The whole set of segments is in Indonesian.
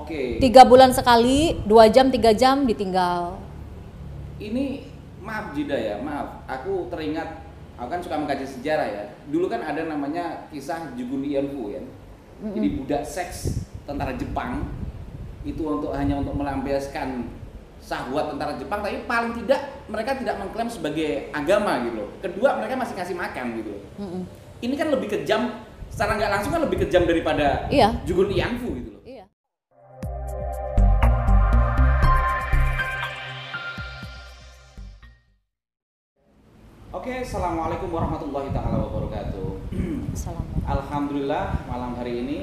Oke. 3 bulan sekali, 2 jam, 3 jam ditinggal. Ini maaf Jida ya, maaf. Aku teringat, aku kan suka mengkaji sejarah ya. Dulu kan ada namanya kisah Jugun Lianfu ya. Jadi budak seks tentara Jepang itu hanya untuk melampiaskan syahwat tentara Jepang, tapi paling tidak mereka tidak mengklaim sebagai agama gitu loh. Kedua, mereka masih kasih makan gitu loh. Ini kan lebih kejam, secara nggak langsung kan lebih kejam daripada Jugun Lianfu gitu loh. Iya. Oke, assalamualaikum warahmatullahi taala wabarakatuh. Alhamdulillah malam hari ini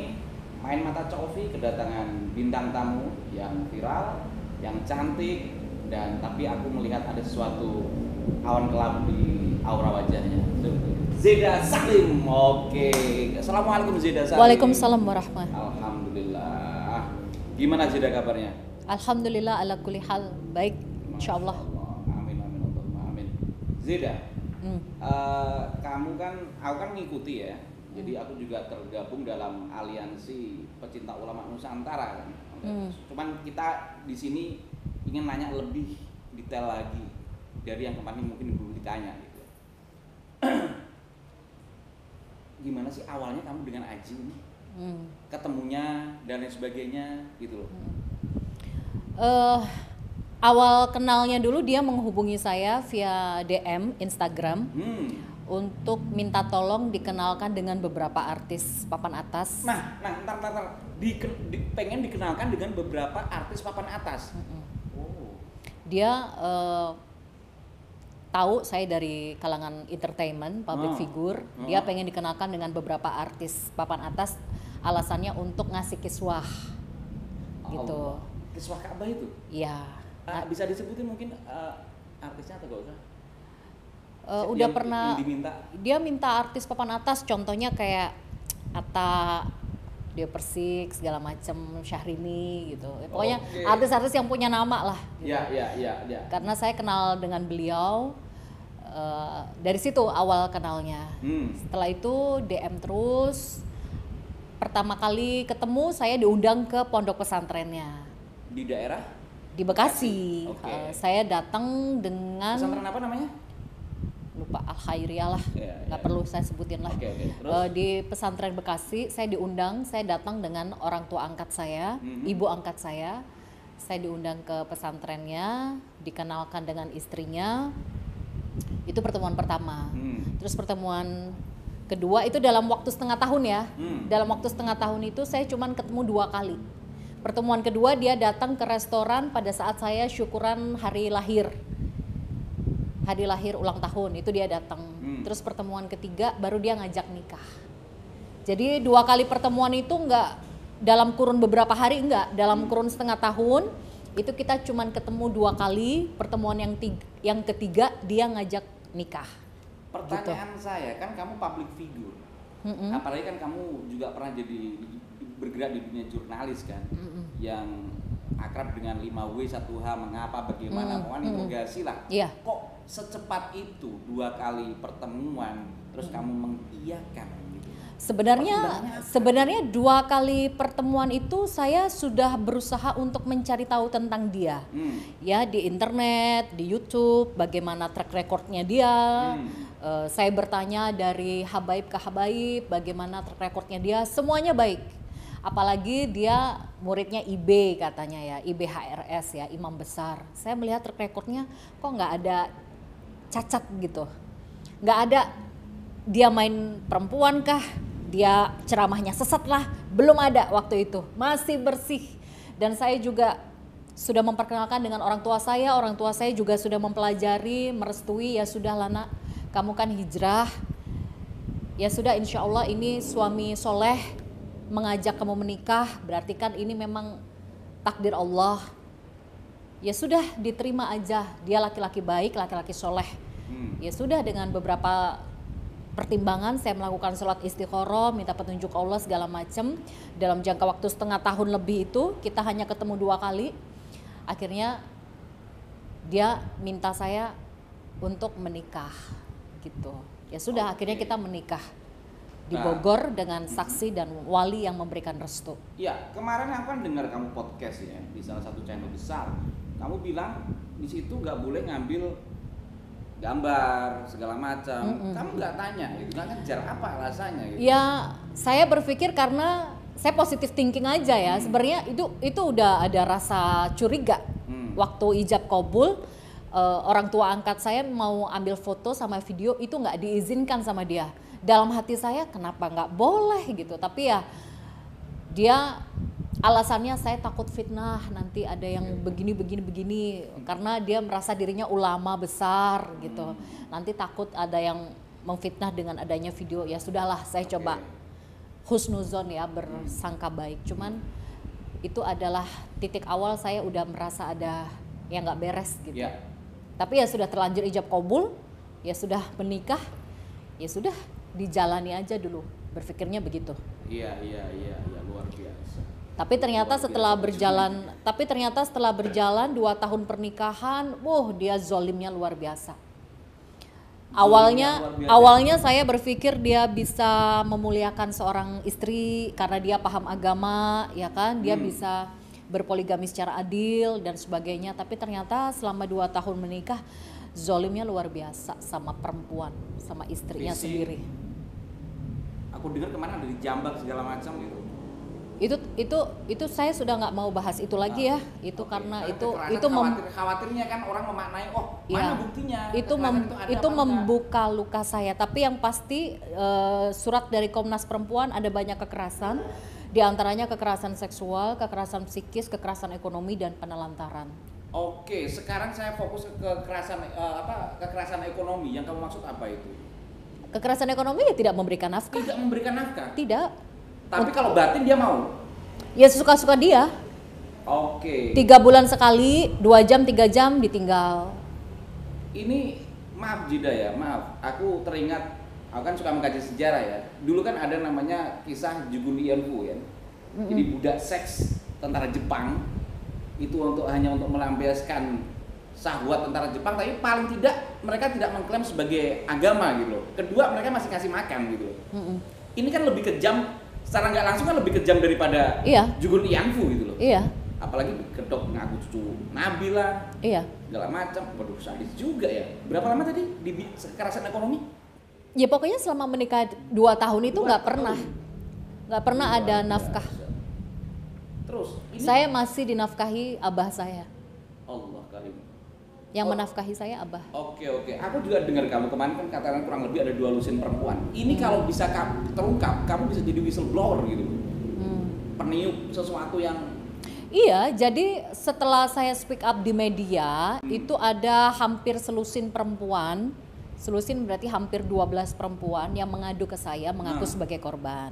Main Mata Coffee kedatangan bintang tamu yang viral, yang cantik, dan tapi aku melihat ada sesuatu awan kelabu di aura wajahnya. Zeda Salim. Oke. Assalamualaikum Zeda Salim. Waalaikumsalam warahmatullahi. Alhamdulillah. Gimana Zeda kabarnya? Alhamdulillah ala kulli hal baik, insyaallah. Amin amin Allahumma amin. Zeda, kamu kan, aku kan ngikuti ya. Jadi aku juga tergabung dalam aliansi pecinta ulama Nusantara kan. Cuman kita di sini ingin nanya lebih detail lagi dari yang kemarin mungkin belum ditanya gitu. Gimana sih awalnya kamu dengan Aji ini? Ketemunya dan lain sebagainya gitu loh. Awal kenalnya dulu dia menghubungi saya via DM Instagram. Untuk minta tolong dikenalkan dengan beberapa artis papan atas. Ntar. Pengen dikenalkan dengan beberapa artis papan atas. Dia tahu saya dari kalangan entertainment, public figure. Dia pengen dikenalkan dengan beberapa artis papan atas. Alasannya untuk ngasih kiswah, gitu. Kiswah Ka'bah itu? Iya. Bisa disebutin mungkin artisnya atau gak usah? Udah pernah diminta. Dia minta artis papan atas, contohnya kayak Atta, Dia Persik segala macam, Syahrini gitu. Pokoknya artis-artis yang punya nama lah. Gitu. Iya. Karena saya kenal dengan beliau dari situ awal kenalnya. Setelah itu DM terus. Pertama kali ketemu saya diundang ke pondok pesantrennya. Di daerah? Di Bekasi. Saya datang dengan pesantren apa namanya? Lupa, Al Khairiyah lah, nggak perlu saya sebutin lah. Di pesantren Bekasi saya diundang, saya datang dengan orang tua angkat saya, ibu angkat saya diundang ke pesantrennya, dikenalkan dengan istrinya. Itu pertemuan pertama. Terus pertemuan kedua itu dalam waktu setengah tahun ya. Dalam waktu setengah tahun itu saya cuman ketemu 2 kali. Pertemuan kedua dia datang ke restoran pada saat saya syukuran hari lahir ulang tahun, itu dia datang. Terus pertemuan ketiga baru dia ngajak nikah. Jadi 2 kali pertemuan itu enggak dalam kurun beberapa hari, enggak dalam kurun setengah tahun. Itu kita cuman ketemu 2 kali. Pertemuan yang ketiga dia ngajak nikah. Pertanyaan gitu. Saya kan kamu public figure, apalagi kan kamu juga pernah jadi bergerak di dunia jurnalis kan, yang akrab dengan 5W 1H, mengapa, bagaimana, pokoknya interogasi lah. Kok secepat itu 2 kali pertemuan terus kamu mengiyakan gitu? Sebenarnya 2 kali pertemuan itu saya sudah berusaha untuk mencari tahu tentang dia. Ya, di internet, di YouTube, bagaimana track recordnya dia. Saya bertanya dari habaib ke habaib, bagaimana track recordnya dia, semuanya baik. Apalagi dia muridnya IB katanya ya, IB HRS ya, imam besar. Saya melihat track recordnya kok nggak ada cacat gitu. Nggak ada dia main perempuan kah, dia ceramahnya sesat lah, belum ada waktu itu. Masih bersih. Dan saya juga sudah memperkenalkan dengan orang tua saya juga sudah mempelajari, merestui, ya sudah Lana, kamu kan hijrah. Ya sudah, insya Allah ini suami soleh mengajak kamu menikah, berarti kan ini memang takdir Allah. Ya sudah, diterima aja, dia laki-laki baik, laki-laki soleh. Ya sudah, dengan beberapa pertimbangan saya melakukan sholat istikharah, minta petunjuk Allah segala macam. Dalam jangka waktu setengah tahun lebih itu kita hanya ketemu 2 kali. Akhirnya dia minta saya untuk menikah gitu. Ya sudah, akhirnya kita menikah di Bogor dengan saksi dan wali yang memberikan restu. Ya, kemarin aku kan dengar kamu podcast ya di salah satu channel besar. Kamu bilang di situ nggak boleh ngambil gambar segala macam. Kamu nggak tanya, gitu, nggak ngejar apa alasannya? Gitu. Ya, saya berpikir karena saya positive thinking aja ya. Sebenarnya itu udah ada rasa curiga. Waktu ijab kabul, orang tua angkat saya mau ambil foto sama video itu nggak diizinkan sama dia. Dalam hati saya kenapa nggak boleh gitu, tapi ya dia alasannya saya takut fitnah, nanti ada yang begini karena dia merasa dirinya ulama besar gitu, nanti takut ada yang memfitnah dengan adanya video. Ya sudahlah, saya coba husnuzon ya, bersangka baik. Cuman itu adalah titik awal saya udah merasa ada yang nggak beres gitu. Tapi ya sudah terlanjur ijab kabul, ya sudah menikah, ya sudah dijalani aja dulu, berpikirnya begitu. Iya, luar biasa. Tapi ternyata setelah berjalan 2 tahun pernikahan, dia zolimnya luar biasa. Awalnya saya berpikir dia bisa memuliakan seorang istri karena dia paham agama, ya kan, dia bisa berpoligami secara adil dan sebagainya. Tapi ternyata selama 2 tahun menikah, zolimnya luar biasa sama perempuan, sama istrinya sendiri. Aku dengar kemana ada dijambak segala macam gitu. Itu saya sudah nggak mau bahas itu lagi ya. Itu karena khawatirnya kan orang memaknai, mana buktinya? Itu membuka luka saya. Tapi yang pasti surat dari Komnas Perempuan ada banyak kekerasan, di antaranya kekerasan seksual, kekerasan psikis, kekerasan ekonomi dan penelantaran. Oke, sekarang saya fokus ke kekerasan ekonomi. Yang kamu maksud apa itu? Kekerasan ekonomi ya tidak memberikan nafkah. Tidak memberikan nafkah? Tidak. Tapi kalau batin dia mau? Ya suka-suka dia. Oke. 3 bulan sekali, 2 jam, 3 jam ditinggal. Ini maaf Jida ya, maaf. Aku teringat, aku kan suka mengkaji sejarah ya. Dulu kan ada namanya kisah Jugun Lianfu ya. Jadi budak seks tentara Jepang itu hanya untuk melampiaskan syahwat tentara Jepang, tapi paling tidak mereka tidak mengklaim sebagai agama gitu loh. Kedua, mereka masih kasih makan gitu loh. Ini kan lebih kejam, secara nggak langsung kan lebih kejam daripada Jugun Lianfu gitu loh. Iya. Apalagi kedok ngaku cucu Nabi lah. Iya. Segala macam. Waduh, sadis juga ya. Berapa lama tadi di kekerasan ekonomi? Ya pokoknya selama menikah 2 tahun itu nggak pernah ada nafkah. Terus ini saya masih dinafkahi abah saya. Allah karim. Yang menafkahi saya abah. Oke. Aku juga dengar kamu kemarin kan katakan kurang lebih ada 2 lusin perempuan. Ini kalau bisa terungkap, kamu bisa jadi whistleblower gitu. Peniup sesuatu yang. Iya, jadi setelah saya speak up di media, itu ada hampir selusin perempuan. Selusin berarti hampir 12 perempuan yang mengadu ke saya, mengaku sebagai korban.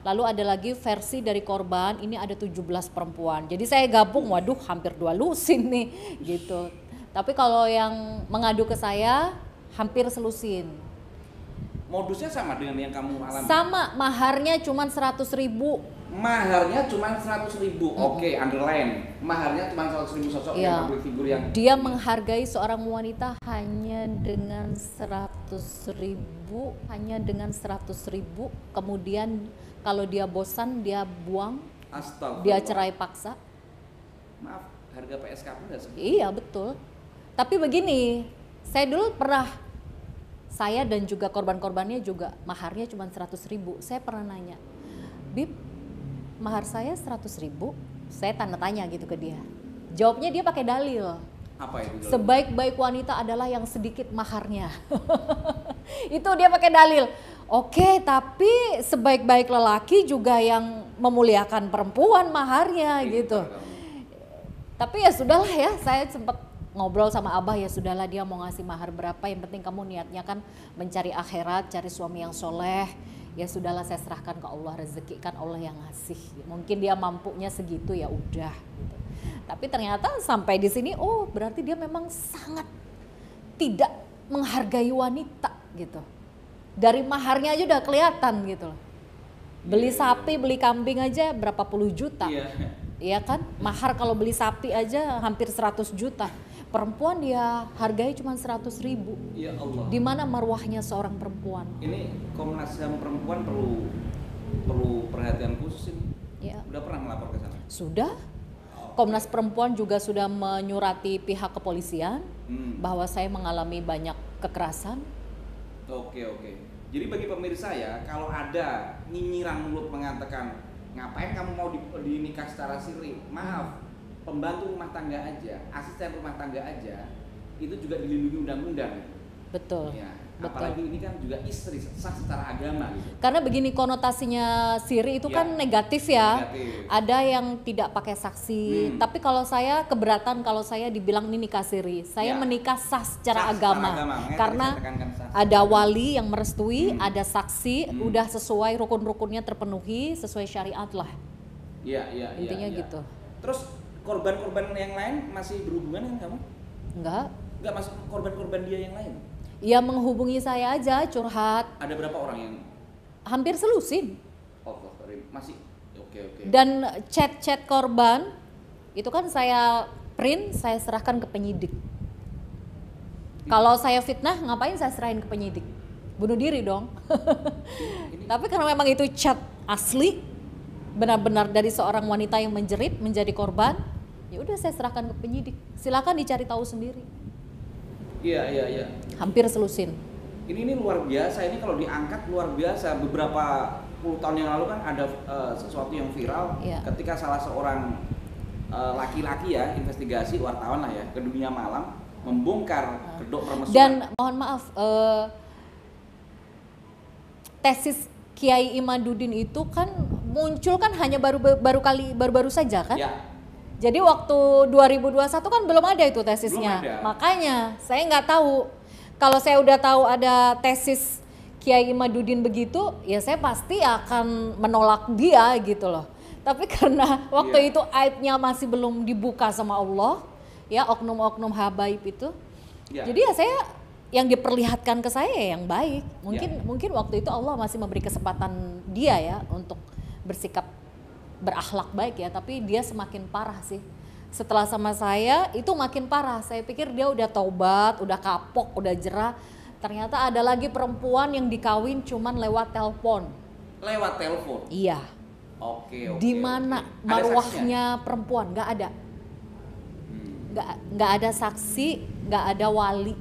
Lalu ada lagi versi dari korban, ini ada 17 perempuan. Jadi saya gabung, waduh hampir 2 lusin nih gitu. Tapi kalau yang mengadu ke saya hampir selusin. Modusnya sama dengan yang kamu alami? Sama, maharnya cuma 100.000. Maharnya cuma 100.000. Oke, underline. Maharnya cuma 100.000 sosok yang public figur yang dia menghargai seorang wanita hanya dengan 100.000, kemudian kalau dia bosan dia buang. Dia cerai paksa. Maaf, harga PSK pun enggak segitu. Iya, betul. Tapi begini, saya dulu pernah, saya dan juga korban-korbannya juga maharnya cuma 100.000. Saya pernah nanya, Bib, mahar saya 100.000, saya tanda tanya gitu ke dia. Jawabnya dia pakai dalil. Apa itu? Sebaik-baik wanita adalah yang sedikit maharnya. Itu dia pakai dalil. Oke, tapi sebaik-baik lelaki juga yang memuliakan perempuan maharnya gitu. Tapi ya sudahlah ya, saya sempat ngobrol sama abah, ya sudahlah dia mau ngasih mahar berapa, yang penting kamu niatnya kan mencari akhirat, cari suami yang soleh. Ya sudahlah, saya serahkan ke Allah, rezeki kan Allah yang ngasih. Mungkin dia mampunya segitu, ya udah gitu. Tapi ternyata sampai di sini, berarti dia memang sangat tidak menghargai wanita gitu. Dari maharnya aja udah kelihatan gitu. Beli sapi, beli kambing aja berapa puluh juta. Iya kan? Mahar kalau beli sapi aja hampir 100 juta. perempuan dia hargai cuma 100.000. Ya Allah. Di mana marwahnya seorang perempuan? Ini Komnas HAM perempuan perlu perhatian khusus ini. Ya. Udah pernah melapor ke sana? Sudah. Komnas Perempuan juga sudah menyurati pihak kepolisian bahwa saya mengalami banyak kekerasan. Oke. Jadi bagi pemirsa ya, kalau ada nyinyiran mulut mengatakan ngapain kamu mau dinikah secara siri, maaf, pembantu rumah tangga aja, asisten rumah tangga aja, itu juga dilindungi undang-undang. Betul. Ya, Betul. apalagi ini kan juga istri sah secara agama gitu. Karena begini konotasinya siri itu Ya, kan negatif ya. negatif. Ada yang tidak pakai saksi. Tapi kalau saya keberatan kalau saya dibilang ini nikah siri. Saya Ya. menikah sah secara Sah agama. Makanya Karena tadi saya tekankan sah. ada wali yang merestui, ada saksi, udah sesuai rukun-rukunnya terpenuhi, sesuai syariat lah. Iya. Intinya gitu. Terus korban-korban yang lain masih berhubungan dengan kamu? Enggak masuk korban-korban dia yang lain? Ya menghubungi saya aja, curhat. Ada berapa orang yang Hampir selusin. masih? Oke. Dan chat-chat korban itu kan saya print, saya serahkan ke penyidik. Kalau saya fitnah, ngapain saya serahin ke penyidik? Bunuh diri dong. Tapi karena memang itu chat asli, benar-benar dari seorang wanita yang menjerit menjadi korban, ya udah saya serahkan ke penyidik. Silakan dicari tahu sendiri. Iya. Hampir selusin. Ini luar biasa. Ini kalau diangkat luar biasa. Beberapa puluh tahun yang lalu kan ada sesuatu yang viral ketika salah seorang laki-laki ya, investigasi wartawan lah ya, ke dunia malam membongkar kedok permusuhan. Dan mohon maaf, tesis Kiai Imaduddin itu kan muncul kan hanya baru-baru saja kan? Ya. Jadi waktu 2021 kan belum ada itu tesisnya. Belum ada. Makanya saya nggak tahu. Kalau saya udah tahu ada tesis Kiai Imaduddin begitu, ya saya pasti akan menolak dia gitu loh. Tapi karena waktu itu aibnya masih belum dibuka sama Allah, ya oknum-oknum habaib itu. Jadi ya saya yang diperlihatkan ke saya yang baik. Mungkin waktu itu Allah masih memberi kesempatan dia ya untuk bersikap berakhlak baik ya, tapi dia semakin parah sih. Setelah sama saya itu makin parah. Saya pikir dia udah taubat, udah kapok, udah jerah. Ternyata ada lagi perempuan yang dikawin cuman lewat telepon. Lewat telepon? Iya. Oke. Di mana marwahnya perempuan? Nggak ada. Nggak ada saksi, nggak ada wali.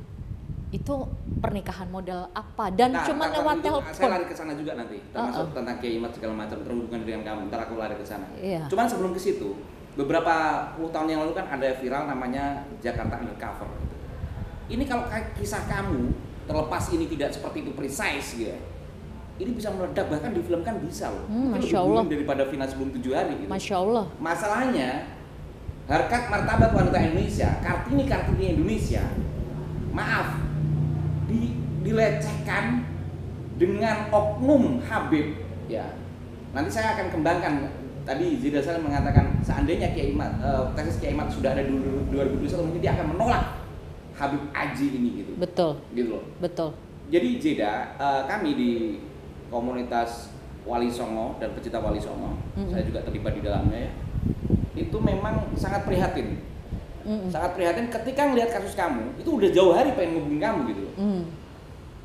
Itu pernikahan model apa? Dan cuma lewat telepon. Saya lari ke sana juga nanti, termasuk tentang Kiai Imad segala macam terhubungan dengan kamu. Ntar aku lari ke sana. Iya. Cuman sebelum ke situ, beberapa puluh tahun yang lalu kan ada viral namanya Jakarta Undercover. Ini kalau kisah kamu terlepas ini tidak seperti itu precise gitu ya, ini bisa meledak, bahkan difilmkan bisa loh. Masya Allah. Daripada final sebelum 7 hari gitu. Masya Allah. Masalahnya harkat martabat wanita Indonesia, Kartini Indonesia, maaf, dilecehkan dengan oknum Habib ya. Nanti saya akan kembangkan. Tadi Zida Salim mengatakan seandainya Kiai Imad, tesis Kiai Imad sudah ada di 2021, mungkin dia akan menolak Habib Aji ini gitu. Betul. Gitu loh. Betul. Jadi Zida, kami di komunitas Wali Songo dan pecinta Wali Songo, saya juga terlibat di dalamnya ya. Itu memang sangat prihatin. Sangat prihatin ketika melihat kasus kamu, itu udah jauh hari pengen ngubungin kamu gitu loh.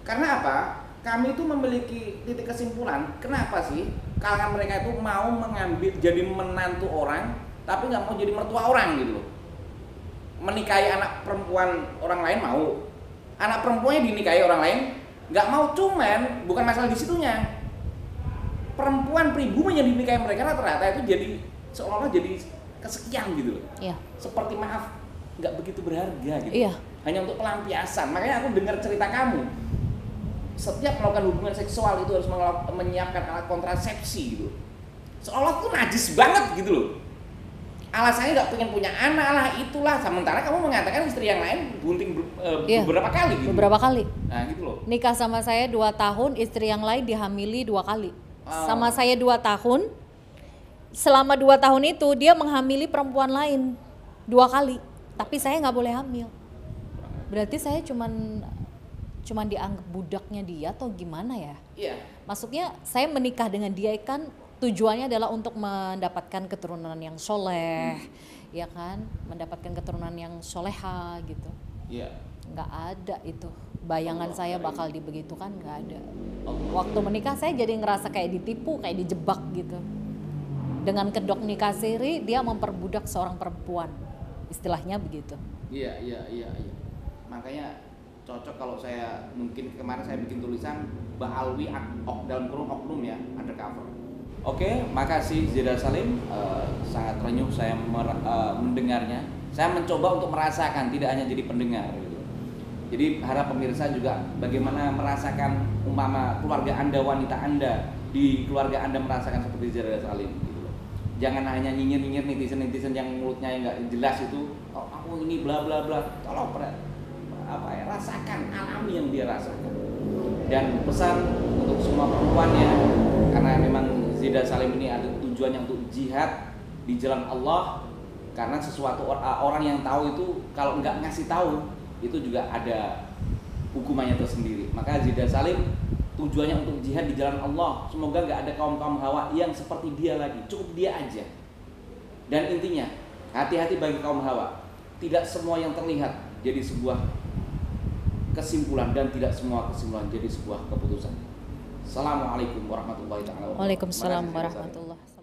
Karena apa? Kami itu memiliki titik kesimpulan, kenapa sih kalangan mereka itu mau mengambil jadi menantu orang, tapi nggak mau jadi mertua orang gitu loh. Menikahi anak perempuan orang lain mau, anak perempuannya dinikahi orang lain nggak mau, cuman bukan masalah di situnya. Perempuan pribumi yang dinikahi mereka rata-rata itu jadi seolah-olah jadi kesekian gitu loh. Iya. Seperti maaf, nggak begitu berharga gitu. Iya. Hanya untuk pelampiasan. Makanya aku dengar cerita kamu. Setiap melakukan hubungan seksual itu harus menyiapkan alat kontrasepsi gitu. Seolah tuh najis banget gitu loh. Alasannya nggak pengen punya anak lah, itulah. Sementara kamu mengatakan istri yang lain bunting beberapa kali gitu. Beberapa kali. Nah gitu loh. Nikah sama saya 2 tahun, istri yang lain dihamili 2 kali. Sama saya 2 tahun. Selama 2 tahun itu dia menghamili perempuan lain 2 kali. Tapi saya nggak boleh hamil. Berarti saya cuman dianggap budaknya dia atau gimana ya? Iya. Maksudnya saya menikah dengan dia kan tujuannya adalah untuk mendapatkan keturunan yang soleh, ya kan, mendapatkan keturunan yang soleha gitu. Iya. Nggak ada itu bayangan Allah, saya bakal dibegitukan, nggak ada. Waktu menikah saya jadi ngerasa kayak ditipu, kayak dijebak gitu. Dengan kedok nikah siri dia memperbudak seorang perempuan, istilahnya begitu. Iya. Makanya cocok kalau saya mungkin kemarin saya bikin tulisan Mbak Alwi dalam kurung oknum ya, undercover. Oke, makasih Zida Salim, sangat renyuh saya mendengarnya. Saya mencoba untuk merasakan, tidak hanya jadi pendengar gitu. Jadi harap pemirsa juga bagaimana merasakan umpama keluarga Anda, wanita Anda di keluarga Anda merasakan seperti Zida Salim gitu loh. Jangan hanya nyinyir netizen yang mulutnya yang nggak jelas itu, oh, aku ini bla bla bla. Tolong rasakan, alami yang dia rasakan. Dan pesan untuk semua perempuan ya, karena memang Zida Salim ini ada tujuannya untuk jihad di jalan Allah, karena sesuatu orang yang tahu itu kalau nggak ngasih tahu itu juga ada hukumannya tersendiri. Maka Zida Salim tujuannya untuk jihad di jalan Allah. Semoga nggak ada kaum hawa yang seperti dia lagi, cukup dia aja. Dan intinya hati-hati bagi kaum hawa, tidak semua yang terlihat jadi sebuah kesimpulan dan tidak semua kesimpulan jadi sebuah keputusan. Assalamualaikum warahmatullahi wabarakatuh. Waalaikumsalam warahmatullahi wabarakatuh.